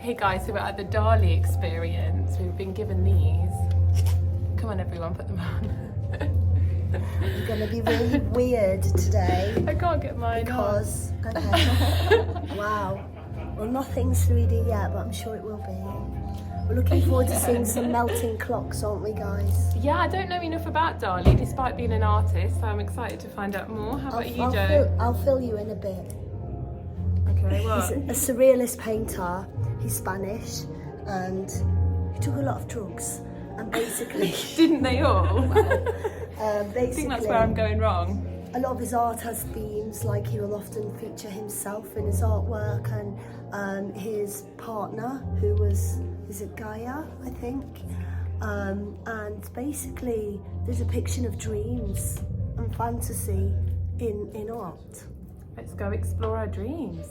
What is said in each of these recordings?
Hey guys, so we're at the Dali Experience. We've been given these. Come on everyone, put them on. We're going to be really weird today. I can't get mine because, okay. Wow. Well, nothing's 3D yet, but I'm sure it will be. We're looking forward to seeing some melting clocks, aren't we, guys? Yeah, I don't know enough about Dali, despite being an artist, so I'm excited to find out more. How about you, Jo? I'll fill you in a bit. Okay, what? He's a surrealist painter. He's Spanish, and he took a lot of drugs. And basically, didn't they all? Basically, I think that's where I'm going wrong. A lot of his art has themes, like he will often feature himself in his artwork and his partner, who was, is it Gaia, I think? And basically, there's a depiction of dreams and fantasy in art. Let's go explore our dreams.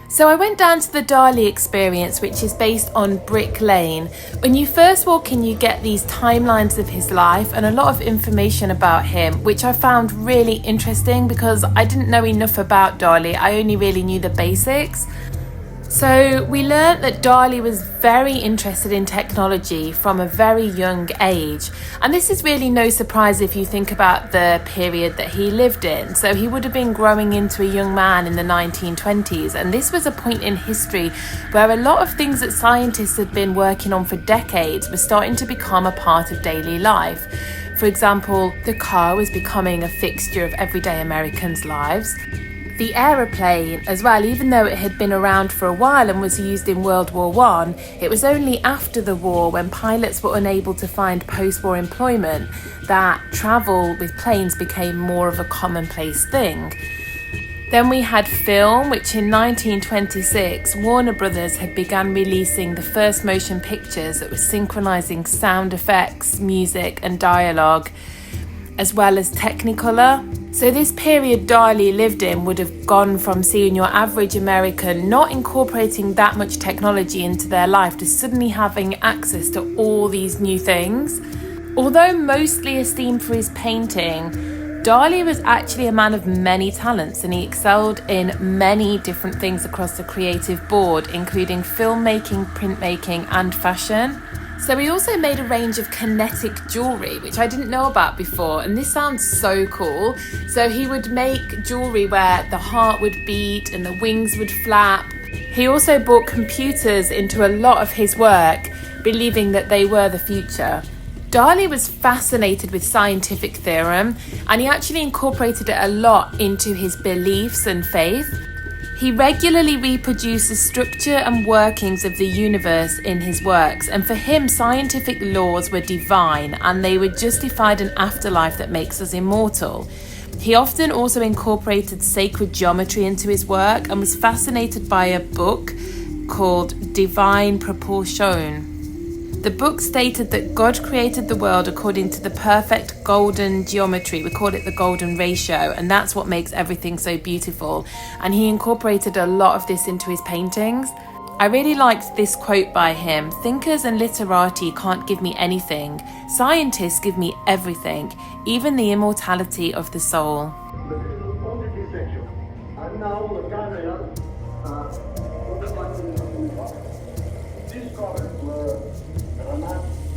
So I went down to the Dali Experience, which is based on Brick Lane. When you first walk in, you get these timelines of his life and a lot of information about him, which I found really interesting because I didn't know enough about Dali. I only really knew the basics. So we learnt that Dali was very interested in technology from a very young age. And this is really no surprise if you think about the period that he lived in. So he would have been growing into a young man in the 1920s. And this was a point in history where a lot of things that scientists had been working on for decades were starting to become a part of daily life. For example, the car was becoming a fixture of everyday Americans' lives. The aeroplane as well, even though it had been around for a while and was used in World War I, it was only after the war, when pilots were unable to find post-war employment, that travel with planes became more of a commonplace thing. Then we had film, which in 1926, Warner Brothers had begun releasing the first motion pictures that were synchronizing sound effects, music and dialogue, as well as Technicolor. So this period Dali lived in would have gone from seeing your average American not incorporating that much technology into their life to suddenly having access to all these new things. Although mostly esteemed for his painting, Dali was actually a man of many talents and he excelled in many different things across the creative board, including filmmaking, printmaking and fashion. So he also made a range of kinetic jewellery, which I didn't know about before, and this sounds so cool. So he would make jewellery where the heart would beat and the wings would flap. He also brought computers into a lot of his work, believing that they were the future. Dali was fascinated with scientific theorem, and he actually incorporated it a lot into his beliefs and faith. He regularly reproduced the structure and workings of the universe in his works, and for him, scientific laws were divine and they were justified an afterlife that makes us immortal. He often also incorporated sacred geometry into his work and was fascinated by a book called Divine Proportion. The book stated that God created the world according to the perfect golden geometry. We call it the golden ratio, and that's what makes everything so beautiful. And he incorporated a lot of this into his paintings. I really liked this quote by him: "Thinkers and literati can't give me anything. Scientists give me everything, even the immortality of the soul."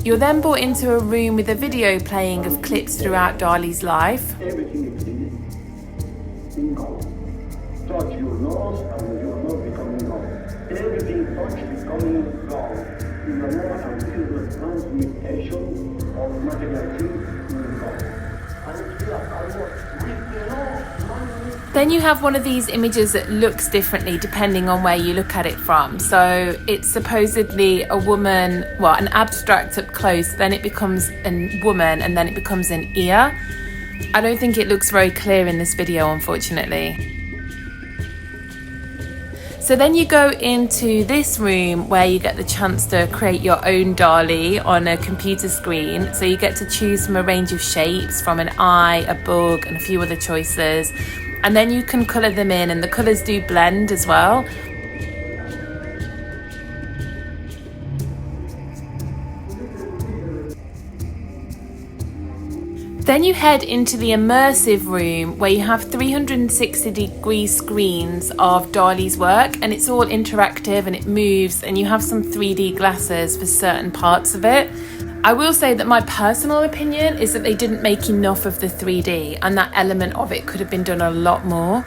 You're then brought into a room with a video playing of clips throughout Dali's life. Everything exists in God. Touch your nose and your nose becoming God. Everything touch becoming God. In the more until the transmutation of material things in God. And it's like almost with the Then you have one of these images that looks differently depending on where you look at it from. So it's supposedly a woman, well, an abstract up close, then it becomes a woman, and then it becomes an ear. I don't think it looks very clear in this video, unfortunately. So then you go into this room where you get the chance to create your own Dali on a computer screen. So you get to choose from a range of shapes, from an eye, a bug, and a few other choices. And then you can colour them in, and the colours do blend as well. Then you head into the immersive room where you have 360-degree screens of Dali's work, and it's all interactive and it moves, and you have some 3D glasses for certain parts of it. I will say that my personal opinion is that they didn't make enough of the 3D, and that element of it could have been done a lot more.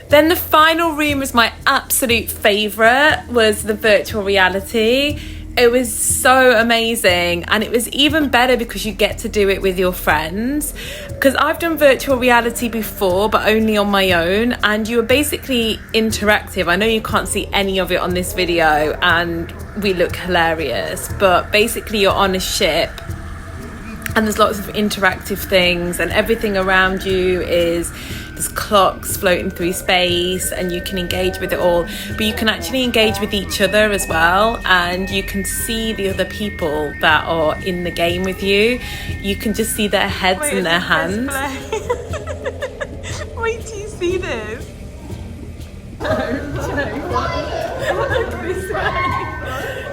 Then the final room was my absolute favourite, was the virtual reality. It was so amazing, and it was even better because you get to do it with your friends. Because I've done virtual reality before, but only on my own, and you are basically interactive. I know you can't see any of it on this video and we look hilarious, but basically you're on a ship and there's lots of interactive things, and everything around you is there's clocks floating through space, and you can engage with it all, but you can actually engage with each other as well, and you can see the other people that are in the game with you. You can just see their heads and their hands. Wait till you see this. Look this way.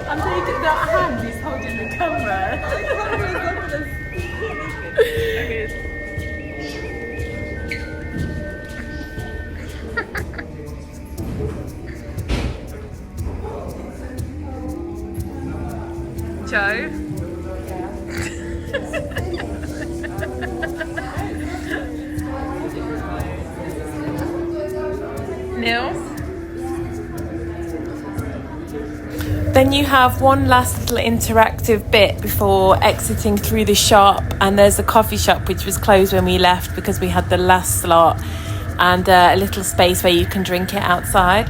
I'm taking that hand, he's holding the camera. Joe? Nils? Then you have one last little interactive bit before exiting through the shop, and there's a coffee shop which was closed when we left because we had the last slot, and a little space where you can drink it outside.